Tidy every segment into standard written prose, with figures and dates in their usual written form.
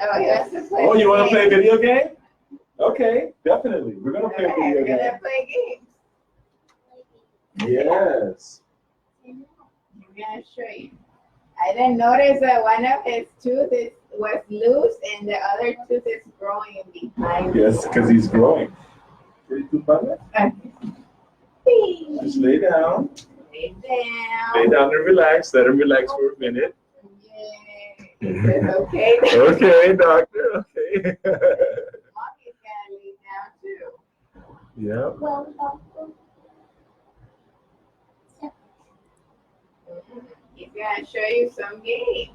Oh, he wants to play. Oh, you want to play a video game? Okay, definitely. We're going to play a video We're game. going to play games. Yes. I'm going to show you. I didn't notice that one of his tooth was loose and the other tooth is growing behind. Yes, because he's growing. Just lay down. Lay down. Lay down and relax. Let him relax for a minute. Yay. Okay. Okay, doctor. Okay. Mommy's gonna lay down too. Yeah. He's gonna show you some games.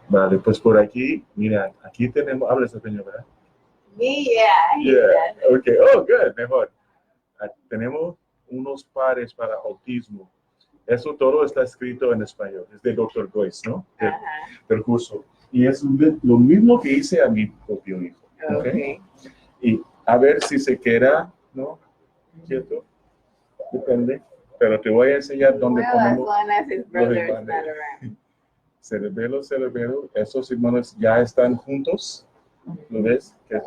Vale, pues por aquí, mira, aquí tenemos, hablas español, ¿verdad? Me, yeah. Yeah, okay. Oh, good, mejor. Tenemos unos pares para autismo. Eso todo está escrito en español. Es de Dr. Joyce, ¿no? Del curso. Y es lo mismo que hice a mi propio hijo. Okay. Y a ver si se queda, ¿no? Quieto. Depende. Pero te voy a enseñar dónde ponemos los cerebelo. Esos hermanos ya están juntos. ¿Lo ves? Que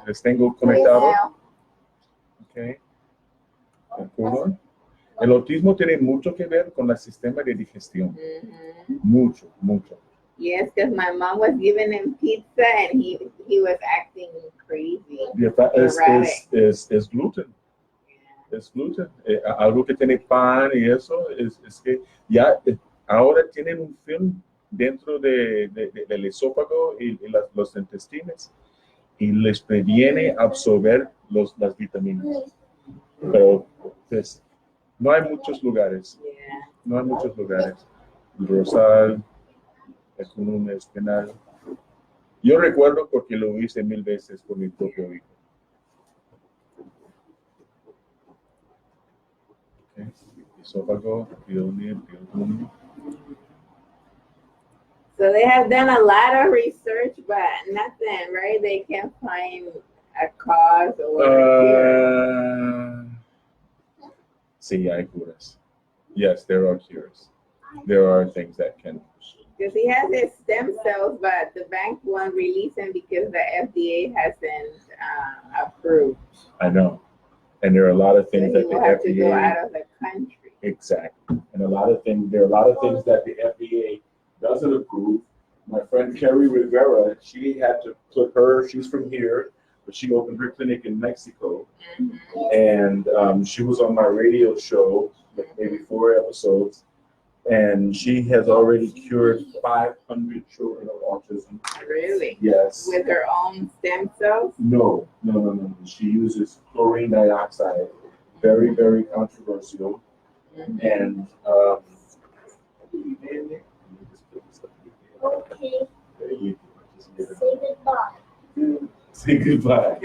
les tengo conectado. Okay. ¿De acuerdo? El autismo tiene mucho que ver con el sistema de digestión. Mucho. Yes, because my mom was giving him pizza and he was acting crazy. Es gluten. Es gluten. Algo que tiene pan y eso es que ya ahora tienen un film dentro del esófago y los intestinos y les previene absorber las vitaminas. Pero pues, no hay muchos lugares. No hay muchos lugares. El Rosal, es un espinal. Yo recuerdo porque lo hice 1000 veces con mi propio hijo. Okay. Esófago, piolín. So they have done a lot of research, but nothing, right? They can't find a cause or a cure. Sí, hay curas. Yes, there are cures. There are things that can. Because he has his stem cells, but the bank won't release him because the FDA hasn't approved. I know. And there are a lot of things so that the will have FDA. To go out of the country. Exactly. And there are a lot of things that the FDA doesn't approve. My friend Kerry Rivera, she had to she's from here, but she opened her clinic in Mexico. And she was on my radio show, maybe 4 episodes. And she has already cured 500 children of autism. Really? Yes. With her own stem cells? No. She uses chlorine dioxide. Very, very controversial. And okay. Say goodbye. Say goodbye.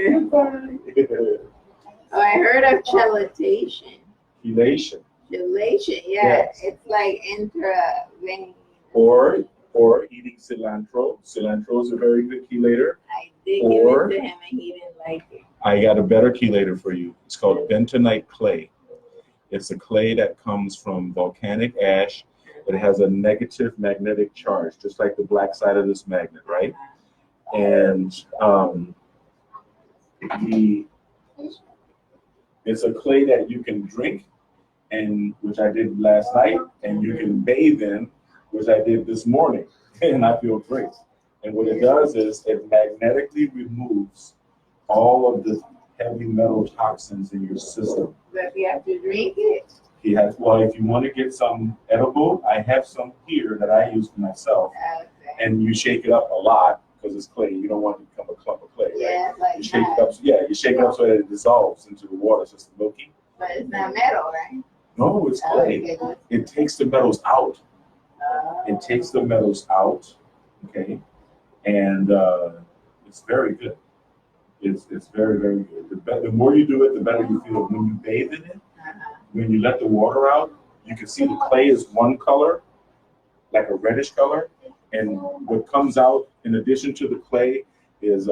Oh, I heard of chelation. Chelation. Chelation, yeah. Yes. It's like intravenous. Or eating cilantro. Cilantro is a very good chelator. I did give it to him and he didn't like it. I got a better chelator for you. It's called bentonite clay. It's a clay that comes from volcanic ash. It has a negative magnetic charge, just like the black side of this magnet, right? And it's a clay that you can drink, and which I did last night, and you can bathe in, which I did this morning, and I feel great. And what it does is it magnetically removes all of the heavy metal toxins in your system. But you have to drink it? Well, if you want to get some edible, I have some here that I use for myself. Okay. And you shake it up a lot because it's clay. You don't want it to become a clump of clay, right? Yeah, like you shake it up. Yeah, you shake it up so that it dissolves into the water, so it's milky. But it's not metal, right? No, it's clay. Okay. It takes the metals out. It takes the metals out. Okay, and it's very good. It's very, very good. The more you do it, the better you feel. When you bathe in it, when you let the water out, you can see the clay is one color, like a reddish color, and what comes out in addition to the clay is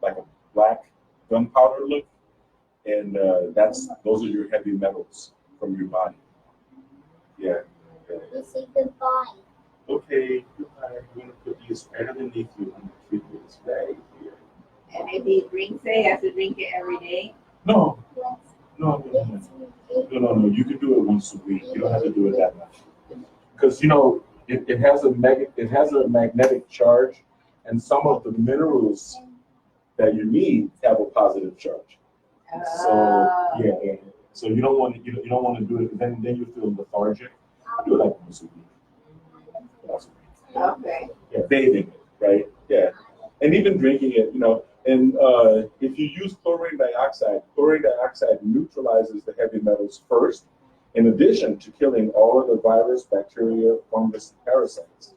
like a black gunpowder look, and those are your heavy metals from your body. Yeah. We say goodbye. Okay, I'm going to put these right underneath you and treat this right here. And if he drinks it, he has to drink it every day? No. No. You can do it once a week. You don't have to do it that much. Because, it has a magnetic charge, and some of the minerals that you need have a positive charge. So yeah. So you don't want to do it, because then you feel lethargic. Do it like once a week. Okay. Yeah, bathing it, right? Yeah, and even drinking it, And if you use chlorine dioxide neutralizes the heavy metals first, in addition to killing all of the virus, bacteria, fungus, and parasites.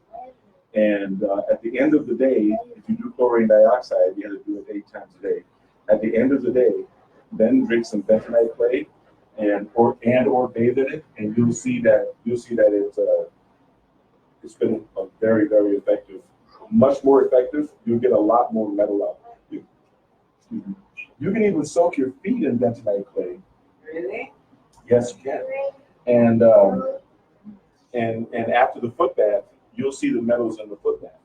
And at the end of the day, if you do chlorine dioxide, you have to do it 8 times a day. At the end of the day, then drink some bentonite clay or bathe in it, and you'll see that it's been a very, very effective, much more effective. You'll get a lot more metal out. You can even soak your feet in bentonite clay. Really? Yes, you can. And after the foot bath, you'll see the metals in the foot bath.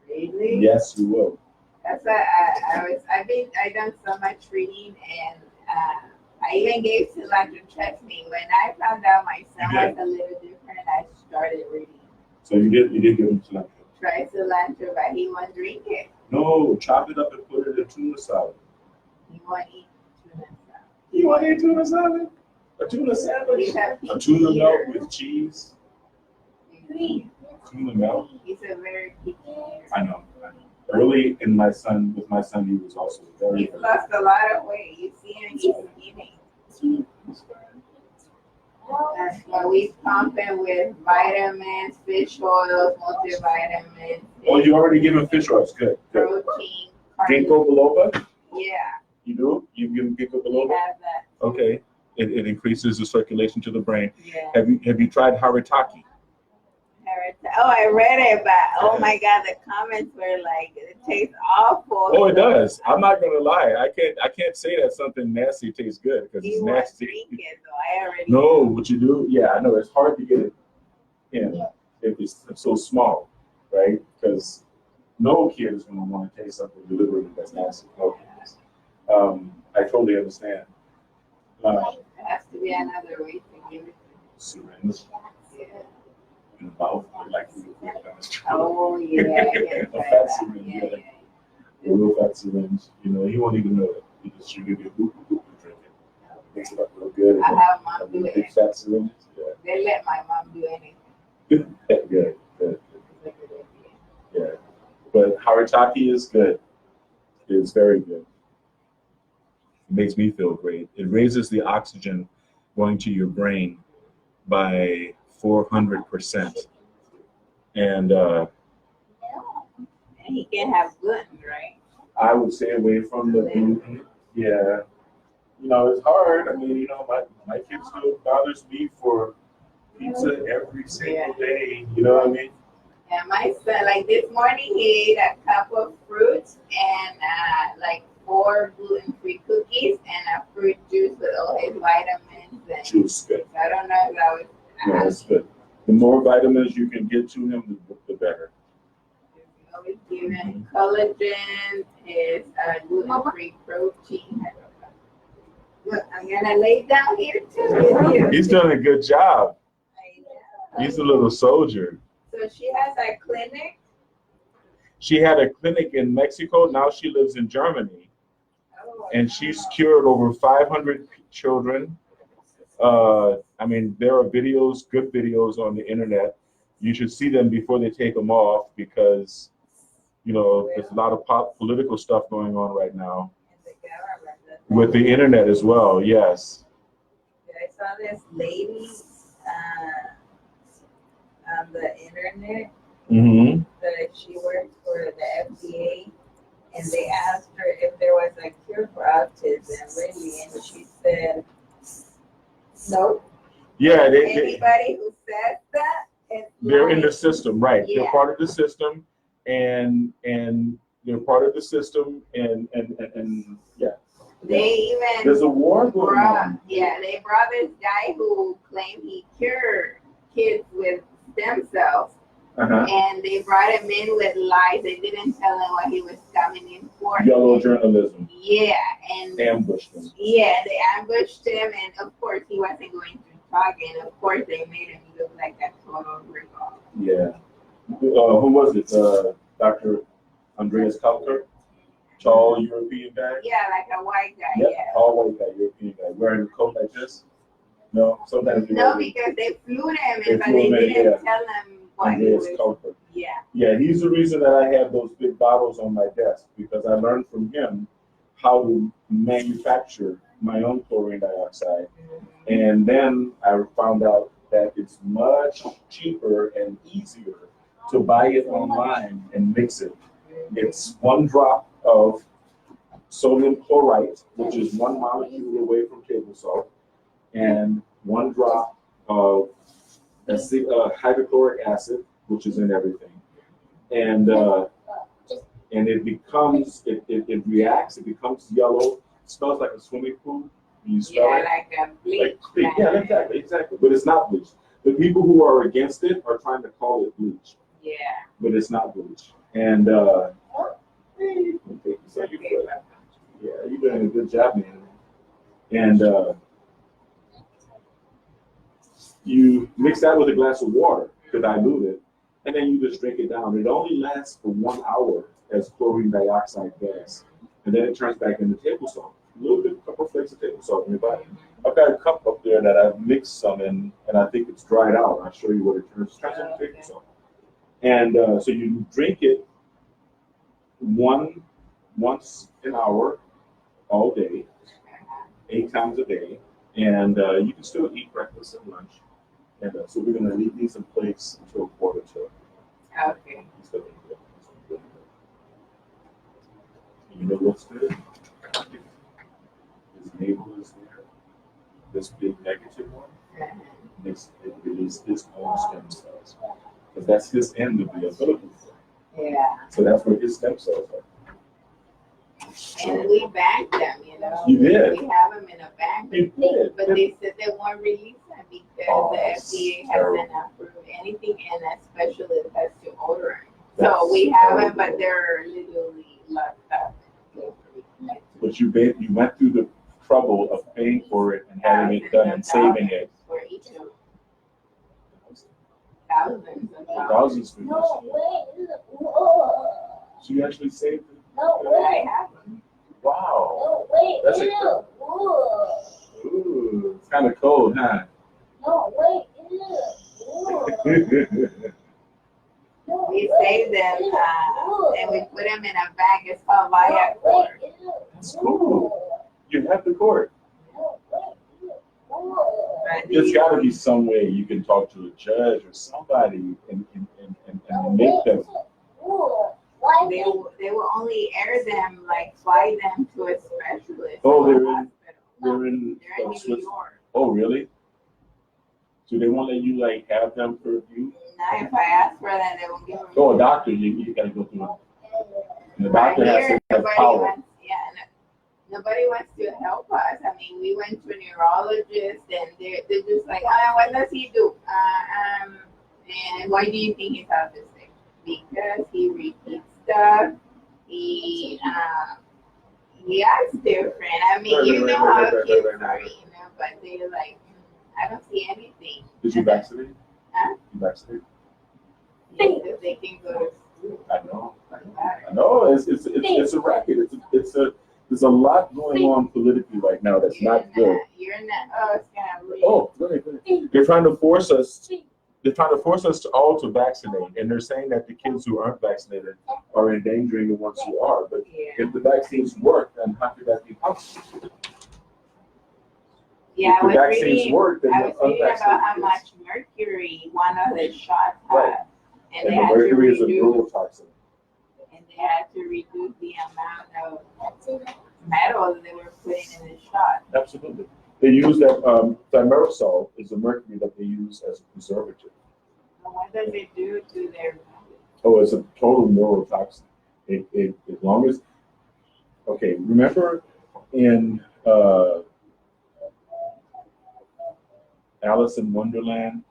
Really? Yes, you will. That's what I done so much reading, and I even gave cilantro. Trust me, when I found out my son was a little different, I started reading. So you did give him cilantro. Try cilantro, but he won't drink it. No, chop it up and put it in tuna salad. He won't eat tuna salad. You want to eat tuna salad? A tuna sandwich? A tuna melt with cheese? Tuna melt? He's a very picky eater. I know. Early with my son, he was also very. He's lost a lot of weight. You see him, he's eating. That's why we pump him with vitamins, fish oils, multivitamins. Oh, you already give him fish oils. Good. Protein. Ginkgo biloba? Yeah. You do? You give him ginkgo biloba? We have that. Okay. It increases the circulation to the brain. Yeah. Have you tried haritaki? Oh, I read it, but oh my God, the comments were like, it tastes awful. Oh, it does. I'm not gonna lie. I can't say that something nasty tastes good, because it's nasty. Drink it, though. I already. No, what you do? Yeah, I know it's hard to get it in if it's so small, right? Because no kid is gonna want to taste something deliberately that's nasty. No kids. I totally understand. There has to be another way to give it. Syringe. Yeah. In the mouth, like Oh yeah. A fat syringe, yeah. A real fat syringe. He won't even know it. He just should give you a boop and drink it. Mix it up real good. I have mom do Big it. fat syringes. Yeah. They let my mom do anything. Good. Yeah. But haritaki is good. It's very good. It makes me feel great. It raises the oxygen going to your brain by 400%. And he can have gluten, right? I would stay away from the gluten. Yeah. It's hard. I mean, my kids do. It bothers me for pizza every single day. You know what I mean? Yeah, my son, like this morning, he ate a cup of fruits and like 4 gluten-free cookies and a fruit juice with all his vitamins. And Juice, good. so I don't know if that was. No, that's good. The more vitamins you can get to him, the better. Always given collagen is gluten-free protein. Look, I'm gonna lay down here too with you. He's done a good job. I know. He's a little soldier. So she has a clinic. She had a clinic in Mexico. Now she lives in Germany, and she's cured over 500 children. I mean, there are videos, good videos on the internet. You should see them before they take them off, because there's a lot of political stuff going on right now with the internet as well. Yes. I saw this lady on the internet. Mm-hmm. That she worked for the FDA, and they asked her if there was a cure for autism, really, and she said, "Nope." Yeah, anybody who says that, they're in the system, right? Yeah. They're part of the system, and they're part of the system, and yeah. They even there's a war going on. Yeah, they brought this guy who claimed he cured kids with stem cells. Uh-huh. brought him in with lies. They didn't tell him what he was coming in for. Yellow journalism. Yeah, and ambushed him. Yeah, they ambushed him, and of course he wasn't going to talk, and of course they made him look like a total ripoff. Yeah. Who was it? Dr. Andreas Kalker? Tall European guy? Yeah, like a white guy. Yep, Yeah. tall white guy, European guy, wearing a coat like this? No, sometimes No, because they flew him, They but flew they him in, didn't yeah. tell him what Andreas he was. Kalker. Yeah. Yeah, he's the reason that I have those big bottles on my desk, because I learned from him how to manufacture my own chlorine dioxide. And then I found out that it's much cheaper and easier to buy it online and mix it. It's 1 drop of sodium chloride, which is 1 molecule away from table salt, and 1 drop of hydrochloric acid, which is in everything. And it becomes, it reacts, it becomes yellow, it smells like a swimming pool. You smell it. Like a bleach. Yeah, exactly. But it's not bleach. The people who are against it are trying to call it bleach. Yeah. But it's not bleach. And yeah, you're doing a good job, man. And you mix that with a glass of water to dilute it, and then you just drink it down. It only lasts for 1 hour as chlorine dioxide gas, and then it turns back into table salt. A little bit, a couple flakes of table salt in your body. I've got a cup up there that I've mixed some in, and I think it's dried out. I'll show you what it turns into table salt. And so you drink it once an hour, all day, 8 times a day, and you can still eat breakfast and lunch. And so we're going to leave these in place until 1:45. Okay. You know what's good? His label is there. This big negative one. It releases his own stem cells. Because that's his end of the umbilical cord. Yeah. So that's where his stem cells are. And we banked them, you know. You did. We have them in a bank. You did. But they said they won't release them because the FDA hasn't approved anything, and a specialist has to order them. So we have them, but they're literally locked up. But you went through the trouble of paying for it and having it done and saving it. For each of them. Thousands of dollars. Thousands for this. So you actually saved it? I have them. Wow. That's incredible. Ooh, it's kind of cold, huh? We saved them and we put them in a bag. It's called Viacord. That's cool. You have the cord. There's got to be some way you can talk to a judge or somebody and make them. They will only air them, like fly them to a specialist. Oh, they're New in Switzerland. York. Oh, really? So they won't let you like have them for you? Now, if I ask for that, they won't give them. Oh, a doctor, you got to go through it. And the doctor has to have power. Nobody wants to help us. I mean, we went to a neurologist, and they're just like, what does he do? And why do you think he's autistic? Because he repeats stuff. He acts different. I mean, you know how kids are, you know, but they're like, I don't see anything. Did you vaccinate? Huh? You vaccinated? Because they can go to school. I know. It's a racket. There's a lot going on politically right now that's not good. You're not. Oh, it's gonna really. Oh, go ahead. They're trying to force us. They're trying to force us all to vaccinate, and they're saying that the kids who aren't vaccinated are endangering the ones who are. But if the vaccines work, then how could that be possible? Yeah, if the vaccines work, then I was reading about how much mercury one of the shots had, right. and the they had mercury is to a reduce, neurotoxin. and they had to reduce the amount of metal that they were putting in the shot. Absolutely. They use that thimerosal is a mercury that they use as a preservative. And what does it do to their? Oh, it's a total neurotoxin. It as long as remember in Alice in Wonderland,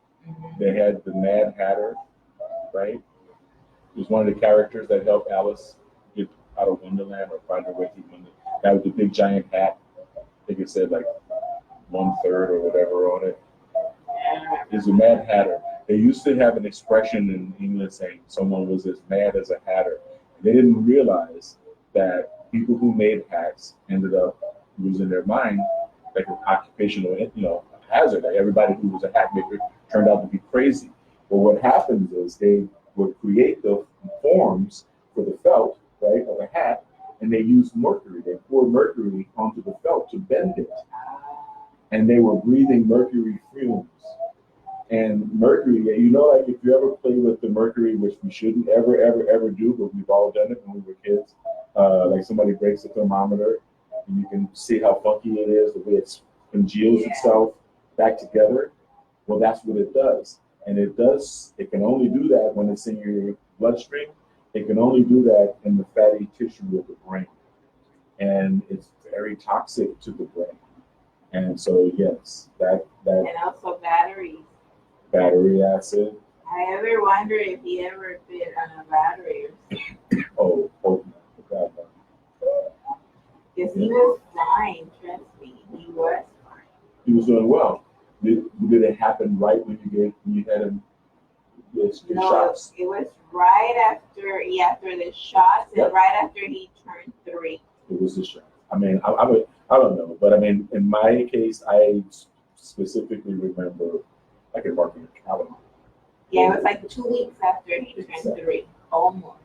they had the Mad Hatter, right? He was one of the characters that helped Alice get out of Wonderland or find her way through Wonderland. That was the big giant hat. I think it said like 1/3 or whatever on it. He's a Mad Hatter. They used to have an expression in England saying someone was as mad as a hatter. They didn't realize that people who made hats ended up losing their mind, like an occupational, hazard. Like everybody who was a hat maker turned out to be crazy. But what happens is they would create the forms for the felt, right, of a hat, and they used mercury. They poured mercury onto the felt to bend it. And they were breathing mercury fumes. And mercury, like if you ever play with the mercury, which we shouldn't ever do, but we've all done it when we were kids, like somebody breaks the thermometer, and you can see how funky it is, the way it congeals itself back together. Well, that's what it does. And it can only do that when it's in your bloodstream. It can only do that in the fatty tissue of the brain. And it's very toxic to the brain. And so, yes, that and also batteries. Battery acid. I ever wonder if he ever bit on a battery or something. Oh, God, no. Because he was fine, trust me. He was fine. He was doing well. Did it happen right when you had him get shots? It was right after the shots and right after he turned 3. It was the shot. I mean, I don't know, but I mean, in my case, I specifically remember I can mark in the calendar. Yeah, it was like 2 weeks after he turned 3, almost.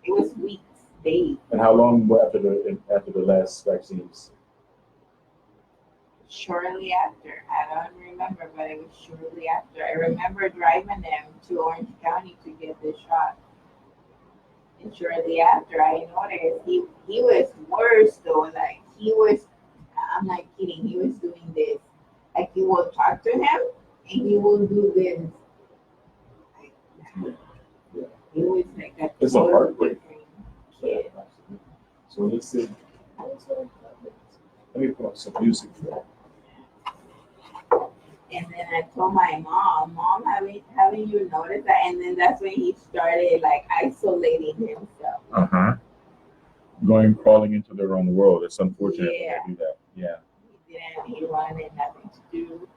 It was weeks, days. And how long after the last vaccines? Shortly after. I don't remember, but it was shortly after. I remember driving them to Orange County to get the shot. And shortly after, I noticed he was worse though. Like I'm not kidding, he was doing this. Like you will talk to him and he will do this. Yeah. He was like a it's a heartbreak kid. So let's see. Let me put on some music for that. And then I told my mom, haven't you noticed that? And then that's when he started like isolating himself. Crawling into their own world. It's unfortunate when they do that. Yeah. He wanted nothing to do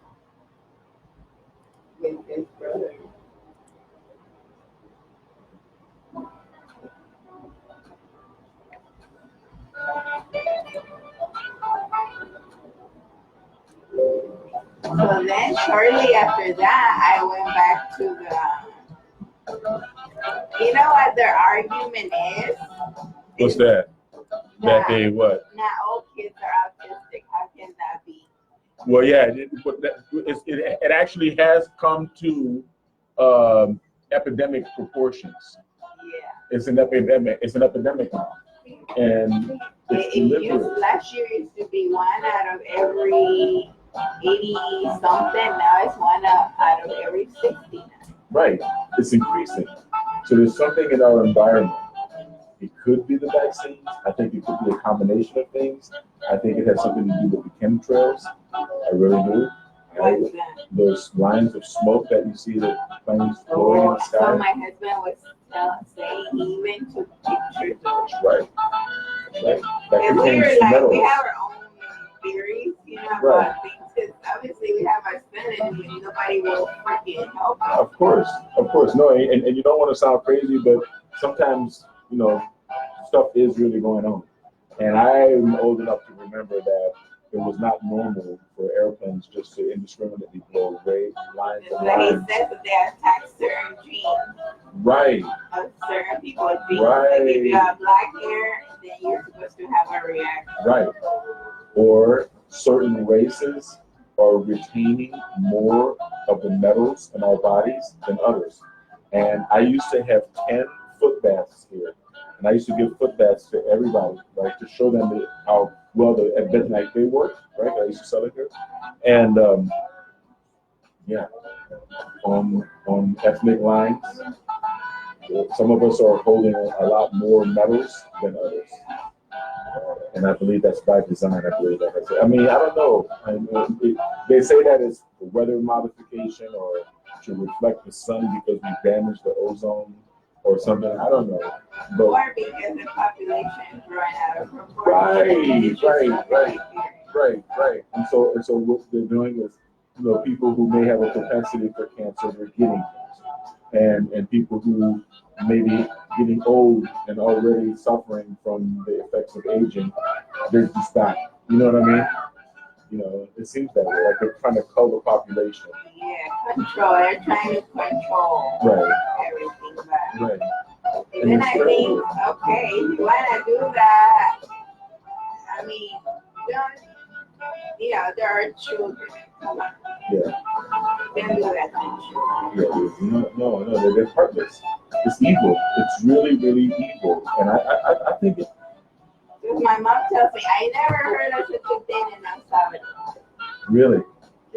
with his brother. So then shortly after that, I went back to you know what their argument is? What's that? That they what? Not all kids are autistic. How can that be? Well, yeah, it actually has come to epidemic proportions. Yeah. It's an epidemic. It's an epidemic now, and last year used to be 1 out of every 80 something. Now it's 1 out of every 60 now. Right. It's increasing. So there's something in our environment. It could be the vaccines. I think it could be a combination of things. I think it has something to do with the chemtrails. I really do. What's that? Those lines of smoke that you see the planes blowing in the sky. So my husband was saying he even took pictures of it. Right. That And we contains were metals. we have our own theories, about things. Because obviously we have our spinach and nobody will freaking help us. Of course. No, and you don't want to sound crazy, but sometimes, stuff is really going on. And I'm old enough to remember that it was not normal for airplanes just to indiscriminately blow away lines and lines. He said that they attack certain genes. Right. Of certain people's genes. Right. Like if you have black hair, then you're supposed to have a reaction. Right. Or certain races are retaining more of the metals in our bodies than others. And I used to have 10 foot baths here. And I used to give foot baths to everybody, right, to show them how well the bentonite they work, right? I used to sell it here. And on ethnic lines, some of us are holding a lot more metals than others. And I believe that's by design. I don't know. They say that it's weather modification or to reflect the sun because we damaged the ozone or something. I don't know. But, or because the population is growing out of proportion. Right. And so what they're doing is, people who may have a propensity for cancer, they're getting cancer. And people who may be getting old and already suffering from the effects of aging, they're just dying. You know what I mean? It seems that way, like they're trying to cull the population. Yeah, control. They're trying to control everything back. Right. And then I think, okay, if you want to do that, I mean, there are children. Come on. Yeah. Don't do that to children. Yeah. No, they're heartless. It's evil. It's really, really evil. And I think it. My mom tells me, I never heard of such a thing in El Salvador. Really?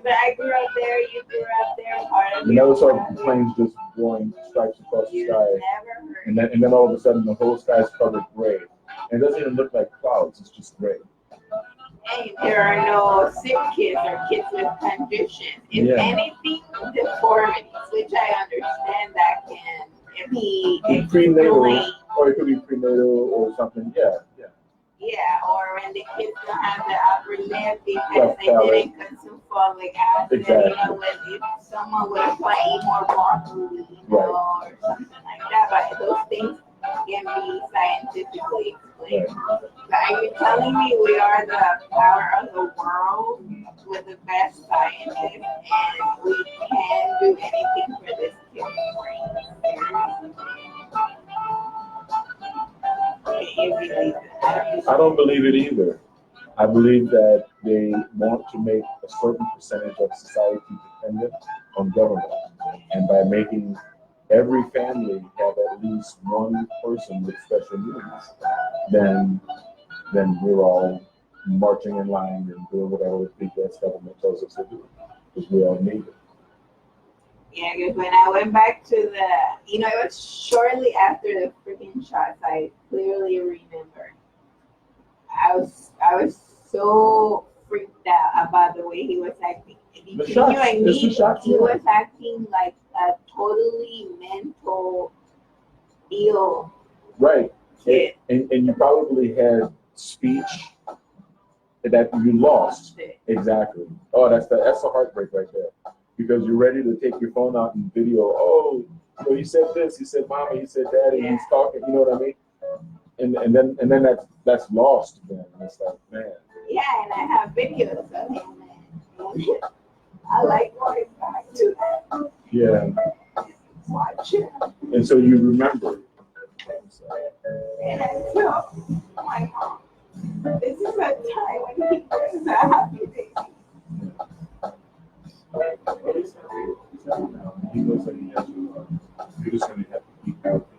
But I grew up there, you grew up there, part of you never saw planes just blowing stripes across the sky. Never heard. And then all of a sudden the whole sky is covered gray. And it doesn't even look like clouds, it's just gray. And there are no sick kids or kids with conditions. If anything, deformities, which I understand that can be prenatal, or it could be prenatal or something. Yeah, or when the kids don't have the upper lip because they didn't consume folic acid. Exactly. If someone would apply eat more broccoli, or something like that. But those things can be scientifically explained. But are you telling me we are the power of the world with the best scientists and we can't do anything for this kid's brain? I don't believe it either. I believe that they want to make a certain percentage of society dependent on government. And by making every family have at least one person with special needs, then we're all marching in line and doing whatever the big ass government tells us to do, because we all need it. Yeah, because when I went back to it was shortly after the freaking shots. I clearly remember. I was so freaked out about the way he was acting. He was acting like a totally mental ill kid. And you probably had speech that you lost. Exactly. Oh, that's the heartbreak right there. Because you're ready to take your phone out and video. Oh, he said this. He said mama. He said daddy. He's talking. You know what I mean? And then that's lost. Then it's like, man. Yeah, and I have videos of him. Man. I like going back to that. Yeah. Watch it. And so you remember. And I tell my mom, this is a time when he was a happy baby. He knows that he has to. You're just going to have to keep healthy.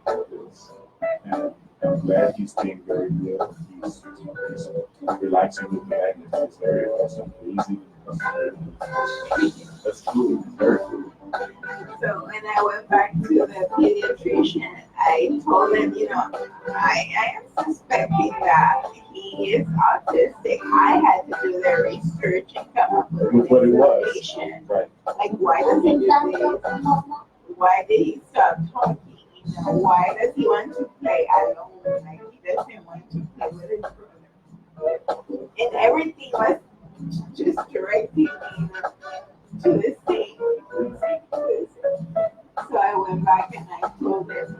And I'm glad he's staying very good. He's relaxing with me. It's very awesome. Easy. That's cool. Very cool. So when I went back to the pediatrician, I told him, I am suspecting that he is autistic. I had to do the research and come up with what it was. Right. Like, why does he do this? Why did he stop talking? Why does he want to play alone? Like, he doesn't want to play with his brother. And everything was just directing me to the same. So I went back and I told them,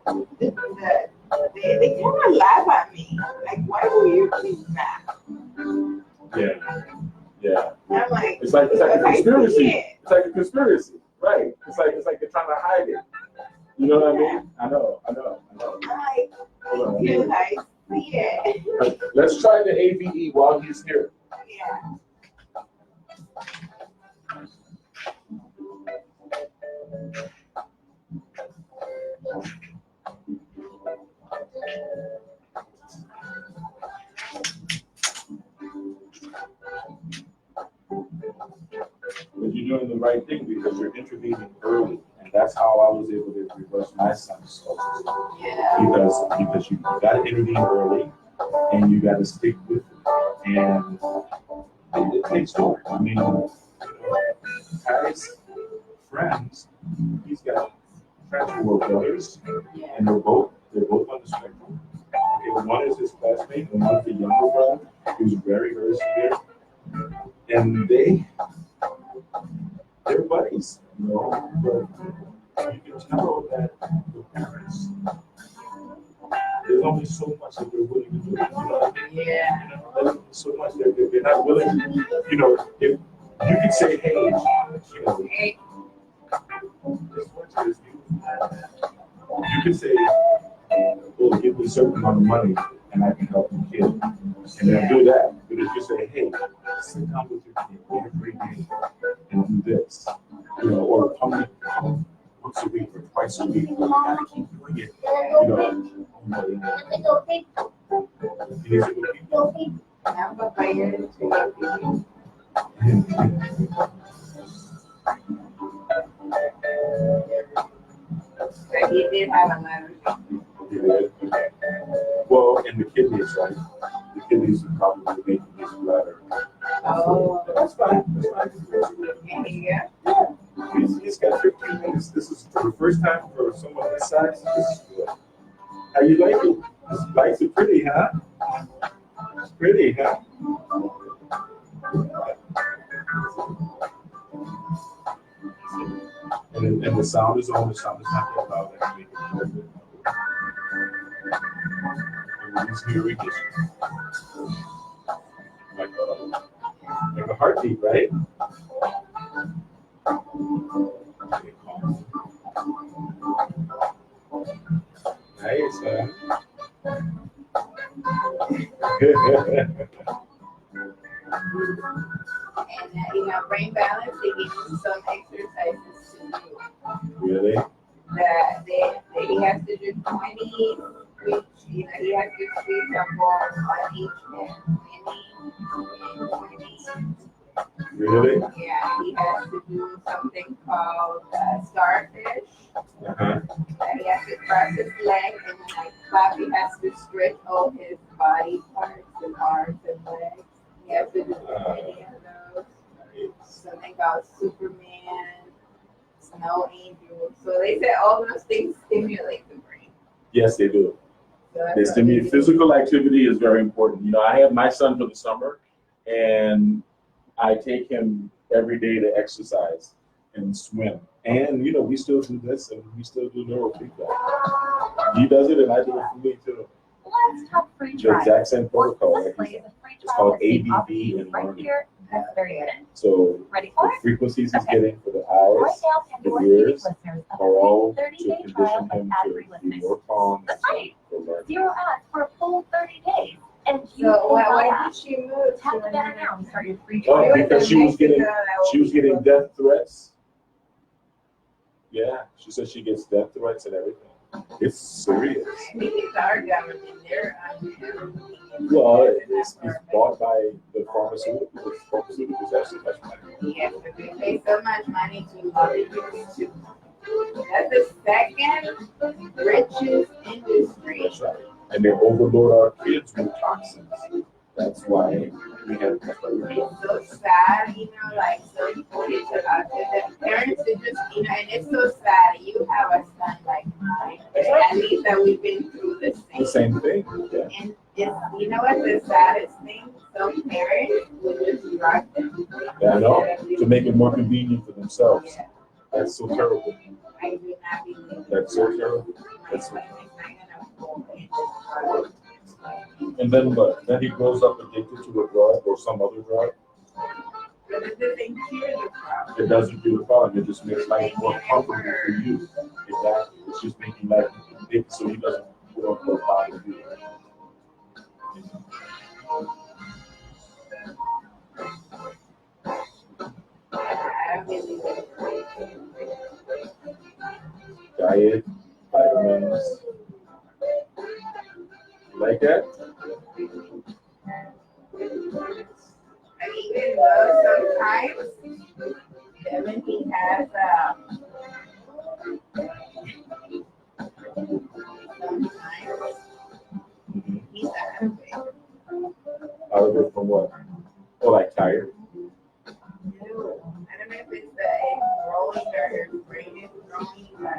and they kind of laugh at me. Like, why were you doing that? Yeah. I'm like, it's like a conspiracy. It's like a conspiracy, right? It's like they're trying to hide it. You know what I mean? I know. I'm like, because I see it. Let's try the AVE while he's here. Yeah. But you're doing the right thing because you're intervening early, and that's how I was able to reverse my son's autism. Yeah. Because you got to intervene early, and you got to stick with it, and it takes work. I mean, Harry's friends, he's got friends who were brothers, and they're both on the spectrum. Okay, one is his classmate, and one's the younger brother, who's very, very severe. And they're buddies, you know, but you can tell that the parents, there's only so much that they're willing to do. You know what I mean? Yeah. You know, there's only so much they're not willing to, you know, if you could say, hey, you know, this much is you could say, well, give me a certain amount of money and I can help the kid. And they'll do that. But if you say, hey, sit down with your kid every day and do this, you know, or come once a week or twice a week, you gotta keep doing it. You know, he did have another. He did? Okay. Well, and the kidneys, right? The kidneys are probably making his bladder. Oh. That's fine. That's fine. Yeah. He's got 15 minutes. This is for the first time for someone this size. This is good. How you like it? This bike's are pretty, huh? It's pretty, huh? And the sound is on. The sound is not that loud. I can make it more good. And these new readings. Like a heartbeat, right? Okay, calm. Nice, huh? And you know, brain balance, they give you some exercises to do. Really? That he has to do 20, which, you know, he has to treat some balls on each hand. 20 and 20. Really? Yeah, he has to do something called starfish. Uh-huh. He has to cross his leg, and then like clap, he has to stretch all his body parts and arms and legs. He has to do many of those. Something called Superman, Snow Angel. So they say all those things stimulate the brain. Yes, they do. So They stimulate. Physical activity is very important. You know, I have my son for the summer, and I take him every day to exercise and swim. And, you know, we still do this and we still do neurofeedback. He does it and I do it for me too. Let's talk free The trial. exact same protocol. Like it's called ABB and right learning. here. That's very good. So Ready the for it? frequencies he's Okay. getting for the Right eyes, now, the Pandora ears, TV listeners of are all to 30-day condition trial him of to ad-free be listeners. more calm That's right. for learning. 0 ads for a full 30 days. And you So can why buy did she move? Tap the banner now and start your free Oh, trial. because she was getting death threats. Yeah, she said she gets death threats and everything. It's serious. I think it's our government. They're Well, it's bought by the pharmaceuticals. Pharmaceuticals have so much money. Yes, but they pay so much money to lobby to. That's the second richest industry. That's right. And they overload our kids with toxins. That's why we have. It's so sad, you know, like so kids are out there. The parents are just, you know, and it's so sad. You have a son like mine. At least that we've been through the same thing. Yeah. And it's, you know what the saddest thing? Some parents would just drug them. Yeah, I know. To make it more convenient for themselves. Yeah. That's so terrible. I do not believe That's so terrible. That's so. my son is not gonna go and just And then what? Then he grows up addicted to a drug or some other drug. But it doesn't cure the problem. It doesn't do the problem. It just makes life more comfortable for you. Exactly. It's just making life addicted so he doesn't put on the bottom of you. I don't believe it. Diet, vitamins. You like that? And even though sometimes Devin, he has sometimes he's out of it. Out of it from what? Oh, like tired? No, I don't know if it's the egg growing or his brain is growing, but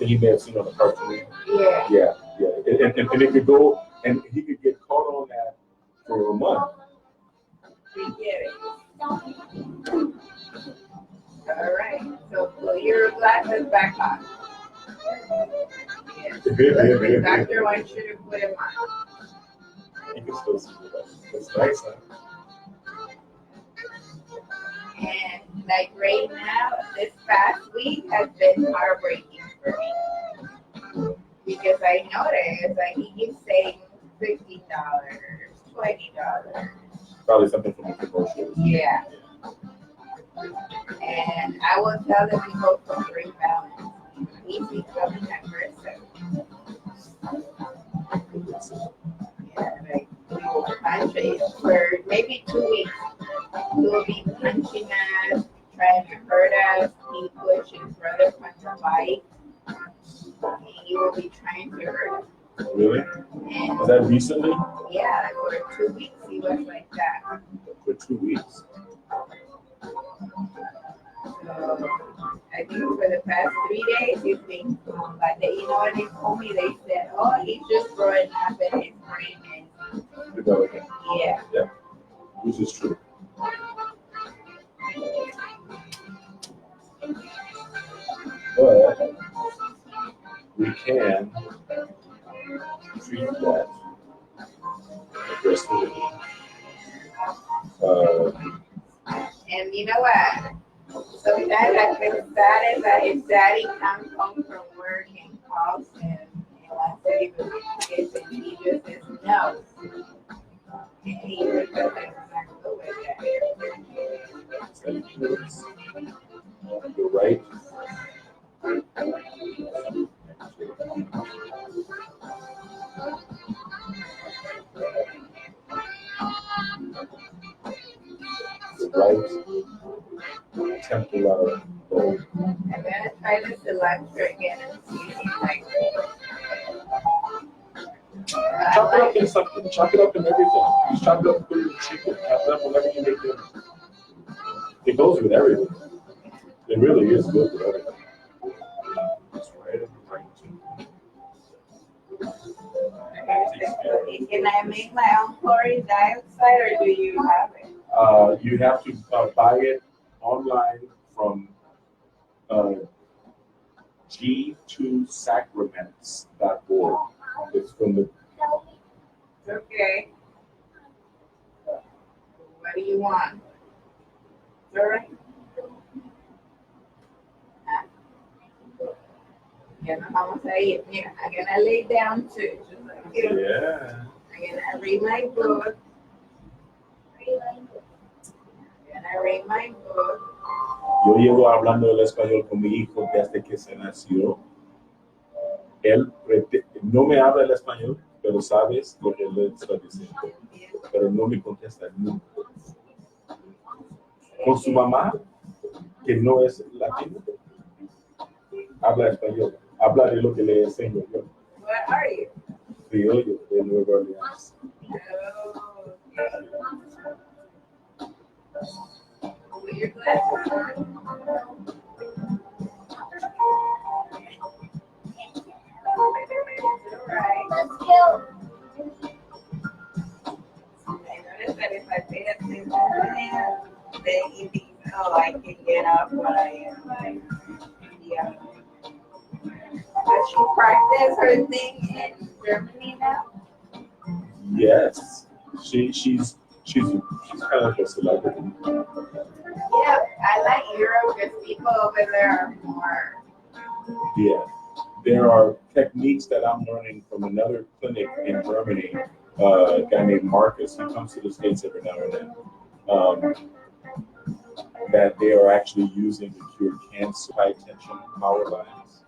something he may have seen on the cartoon. Yeah. Yeah, yeah. And it could go, and he could get caught on that for a month. We get it. All right. So put your glasses back on. Yes. The doctor wants you to put them on. You can still see that. That's nice, huh? And like right now, this past week has been heartbreaking for me. Because I noticed like he keeps saying $15, $20. Probably something from the commercials. Yeah. And I will tell them to go for great balance. He's becoming aggressive. Yeah, like we will punch it for maybe 2 weeks. He will be punching us, trying to hurt us. He pushed his brother from the bike. And he will be trying to hurt us. Really? And Was that recently? yeah, like for 2 weeks he was like that. For 2 weeks. So I think for the past 3 days he's been calm. But they, you know what they told me? They said, oh, he's just growing up and his brain is Developing. yeah. Yeah. Which is true. But we can treat that aggressively. And you know what? Sometimes I feel sad is that his daddy comes home from work and calls him and wants to give him kids and he just says no. And he just doesn't want to go with that. You're right. Right temporal lobe. I'm gonna try this electric again and see if he likes Chop it up in something. Chop it up in everything. Just chop it up and put it in chicken. Chop it up whenever you make dinner. It goes with everything. It really is good with everything. It's right up right it. Can I make my own chlorine dioxide or do you have it? You have to buy it online from g2sacraments.org. It's from the. Okay. What do you want? Sorry? Ya nos vamos a ir. Mira, I'm gonna lay down too. Just like you. Yeah. I'm gonna read my book. I'm gonna read my book. Yo llevo hablando el español con mi hijo desde que se nació. Él no me habla el español, pero sabes lo que le está diciendo. Pero no me contesta nunca. Con su mamá, que no es latina, habla español. Habla de lo que le enseño yo. What are you? Criollo de Nueva Orleans. With your glasses on. Alright. Let's go. I noticed that if I pay attention to him, then he thinks, oh, I can get up when I am. Like, yeah. Does she practice her thing in Germany now? Yes, she's kind of a celebrity. Yeah, I like Europe because people over there are more. Yeah, there are techniques that I'm learning from another clinic in Germany. A guy named Marcus, he comes to the States every now and then. That they are actually using to cure cancer, high tension power lines.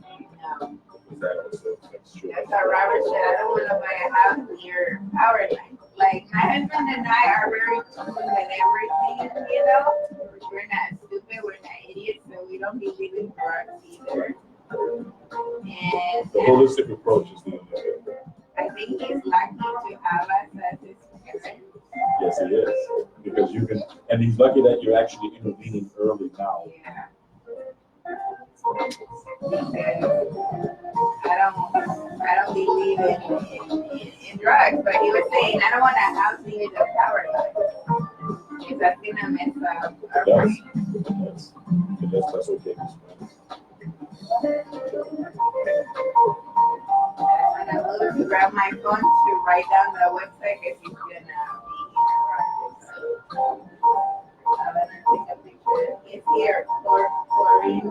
No. That also affects children. That's how Robert said, I don't want to buy a house near power line. Like, my husband and I are very tuned with everything, you know? We're not stupid, we're not idiots, so we don't believe in drugs either. And The holistic approach is the only way. I think he's lucky to have us as his parents. Yes, he is. Because you can, and he's lucky that you're actually intervening early now. Yeah. in drugs, but he was saying, I don't want a house near the power line. Because that's going to mess up our brain. That's okay. I'm going to grab my phone to write down the website because he's going to be I'm going to take a picture. It's here, chlorine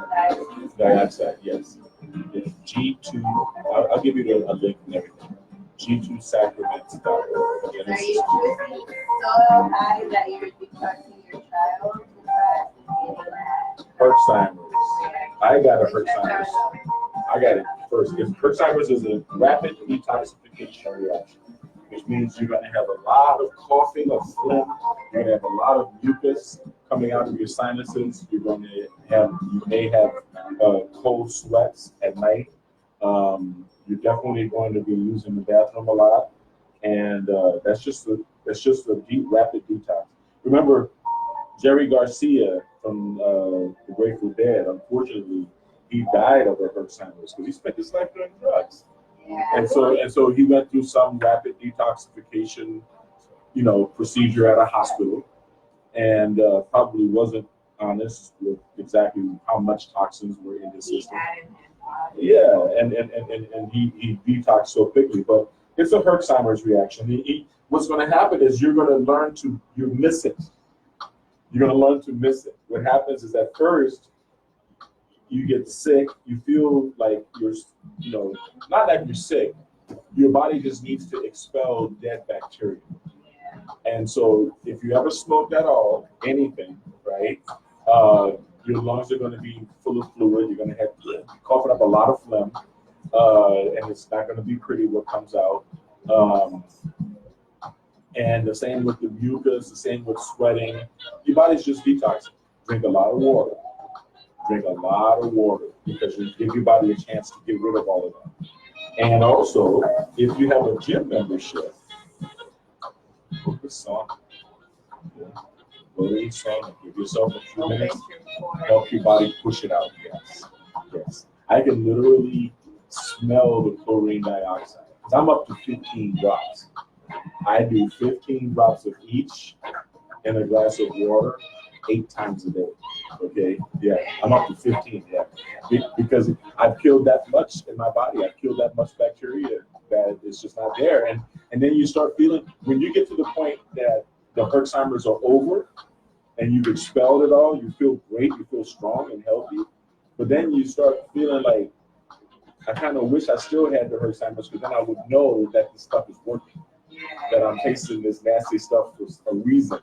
dioxide, yes. It's G2. I'll give you a link and everything. G2sacraments.org. Are you choosing so high that you're detoxing your child too fast? Herxheimer's. I got a Herxheimer's. I got it first. Herxheimer's is a rapid detoxification reaction, which means you're going to have a lot of coughing of phlegm. You're going to have a lot of mucus coming out of your sinuses. You're going to have, you may have cold sweats at night. You're definitely going to be using the bathroom a lot, and that's just a deep, rapid detox. Remember, Jerry Garcia from the Grateful Dead, unfortunately, he died of Herxheimer's because he spent his life doing drugs. Yeah. And so he went through some rapid detoxification, procedure at a hospital, and probably wasn't honest with exactly how much toxins were in his system. Yeah, and he detoxed so quickly, but it's a Herxheimer's reaction. What's going to happen is you're going to learn to miss it. You're going to learn to miss it. What happens is at first you get sick, you feel like you're, not like you're sick. Your body just needs to expel dead bacteria. And so if you ever smoked at all, anything, right, your lungs are going to be full of fluid. You're going to have coughing up a lot of phlegm, and it's not going to be pretty what comes out. And the same with the mucus, the same with sweating. Your body's just detoxing. Drink a lot of water. Drink a lot of water because you give your body a chance to get rid of all of that. And also, if you have a gym membership, book a sauna. Go to the sauna. Give yourself a few minutes. Help your body push it out. Yes. I can literally smell the chlorine dioxide. I'm up to 15 drops. I do 15 drops of each in a glass of water 8 times a day. Okay, yeah, I'm up to 15. Yeah, because I've killed that much in my body. I've killed that much bacteria that it's just not there. And then you start feeling, when you get to the point that the Herxheimer's are over and you've expelled it all, you feel great, you feel strong and healthy. But then you start feeling like, I kind of wish I still had the Herxheimer's, because then I would know that this stuff is working, that I'm tasting this nasty stuff for a reason.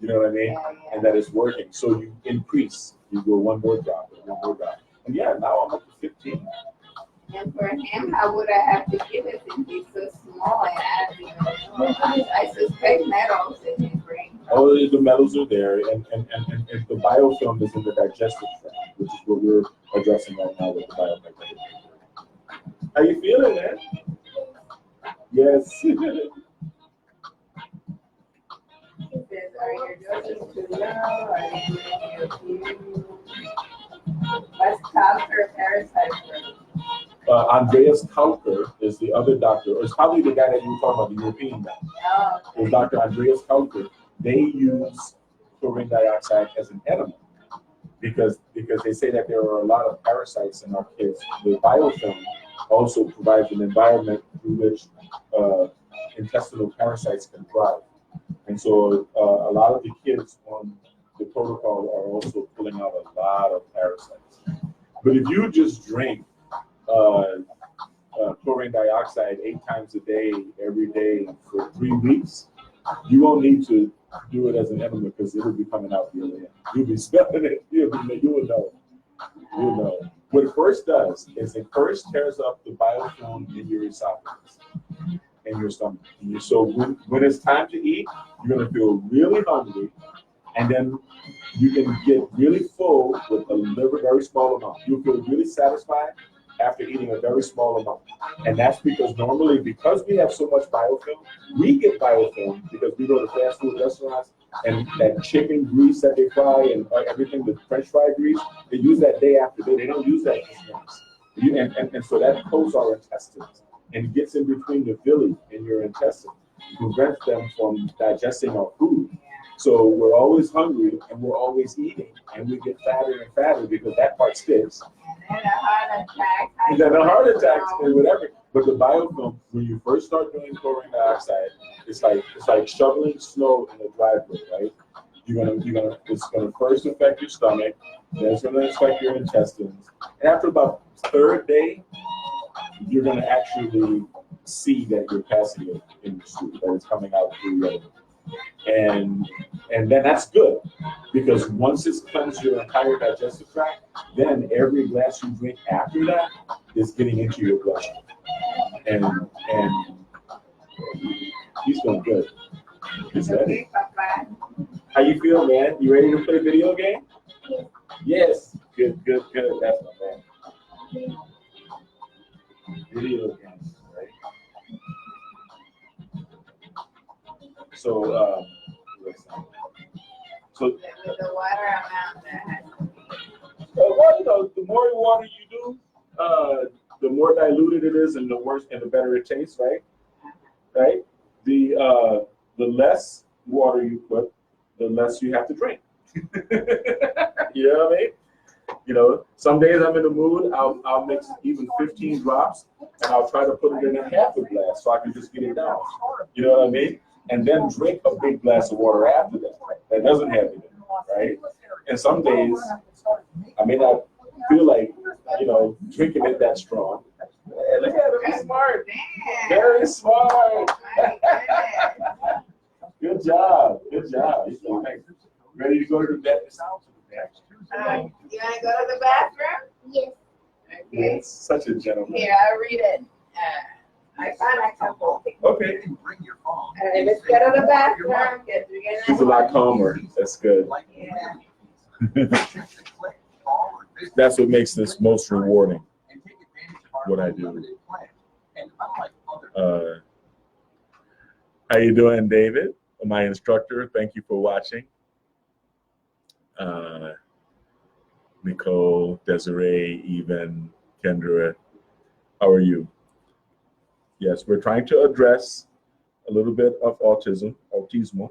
You know what I mean? And that it's working. So you increase. You go one more drop. And yeah, now I'm up to 15. And for him, how would I have to give it since he's so small and I don't even know? I suspect metals in his brain. Oh, the metals are there, and the biofilm is in the digestive tract, which is what we're addressing right now with the biomedical. How you feeling, man? Yes. He says, are your doses too low? Are they giving you a few? What's Kauker parasite for? Andreas Kauker is the other doctor, or it's probably the guy that you were talking about, the European guy. Oh, okay. It's Dr. Andreas Kauker. They use chlorine dioxide as an enema because they say that there are a lot of parasites in our kids. The biofilm also provides an environment through which intestinal parasites can thrive. And so a lot of the kids on the protocol are also pulling out a lot of parasites. But if you just drink chlorine dioxide 8 times a day, every day for 3 weeks, you won't need to do it as an enema because it will be coming out the other end. You'll be smelling it. You will know. You'll know. What it first does is it first tears up the biofilm in your esophagus and your stomach. And so when it's time to eat, you're going to feel really hungry, and then you can get really full with a very small amount. You'll feel really satisfied after eating a very small amount. And that's because because we have so much biofilm, we get biofilm because we go to fast food restaurants, and that chicken grease that they fry and everything, the French fry grease, they use that day after day. They don't use that just once. And so that coats our intestines. and gets in between the villi in your intestines, prevents them from digesting our food. So we're always hungry and we're always eating, and we get fatter and fatter because that part sticks. And a heart attack. And then a heart attack and whatever. But the biofilm, when you first start doing chlorine dioxide, it's like shoveling snow in a driveway, right? It's gonna first affect your stomach, then it's gonna affect your intestines. And after about the third day, you're gonna actually see that you're passing it in your soup, that it's coming out through your and then that's good, because once it's cleansed your entire digestive tract, then every glass you drink after that is getting into your bloodstream. And he's doing good. He's ready. How you feel, man? You ready to play a video game? Yes. Good. That's my man. Video games, right? So, with the water amount well, the more water you do, the more diluted it is, and the worse and the better it tastes, right? Right? The less water you put, the less you have to drink. You know what I mean? Some days I'm in the mood, I'll mix even 15 drops, and I'll try to put it in a half a glass so I can just get it down. You know what I mean? And then drink a big glass of water after that. That doesn't have it in it, right? And some days I may not feel like, drinking it that strong. Hey, look at him, he's smart. Damn. Very smart. My goodness. Good job. Ready to go to the bed? You want to go to the bathroom? Yes. Okay. It's such a gentleman. Here, I'll read it. I found a couple. Okay. Let's go to the bathroom. She's a lot calmer. That's good. Yeah. That's what makes this most rewarding, what I do. How you doing, David? My instructor, thank you for watching. Nicole, Desiree, Even, Kendra, how are you? Yes, we're trying to address a little bit of autismo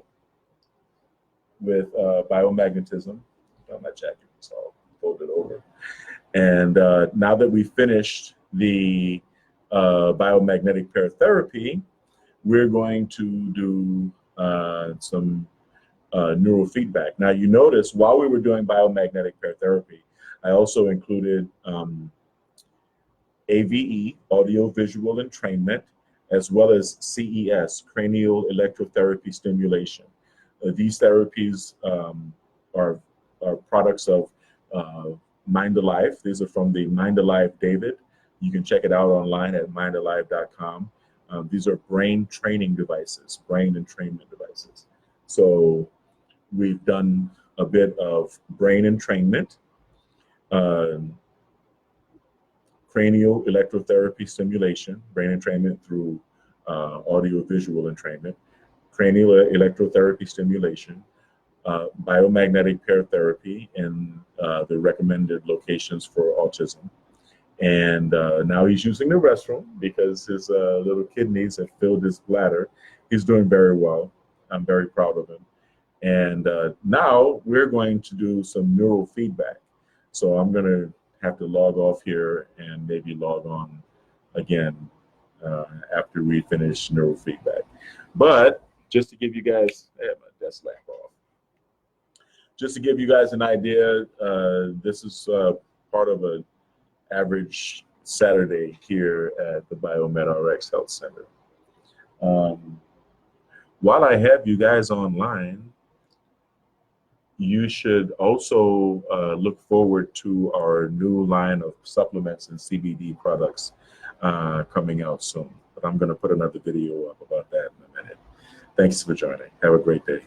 with biomagnetism. On my jacket, so I'll fold it over. And now that we finished the biomagnetic pair therapy, we're going to do some neurofeedback. Now, you notice while we were doing biomagnetic pair therapy, I also included AVE, audio-visual entrainment, as well as CES, cranial electrotherapy stimulation. These therapies are products of Mind Alive. These are from the Mind Alive David. You can check it out online at mindalive.com. These are brain training devices, brain entrainment devices. So we've done a bit of brain entrainment, cranial electrotherapy stimulation, brain entrainment through audio-visual entrainment, cranial electrotherapy stimulation, biomagnetic pair therapy in the recommended locations for autism. And now he's using the restroom because his little kidneys have filled his bladder. He's doing very well. I'm very proud of him. And now we're going to do some neural feedback. So I'm going to have to log off here and maybe log on again after we finish neural feedback. But just to give you guys, I have my desk lamp off. Just to give you guys an idea, this is part of an average Saturday here at the BiomedRx Health Center. While I have you guys online, you should also look forward to our new line of supplements and CBD products coming out soon. But I'm going to put another video up about that in a minute. Thanks for joining. Have a great day.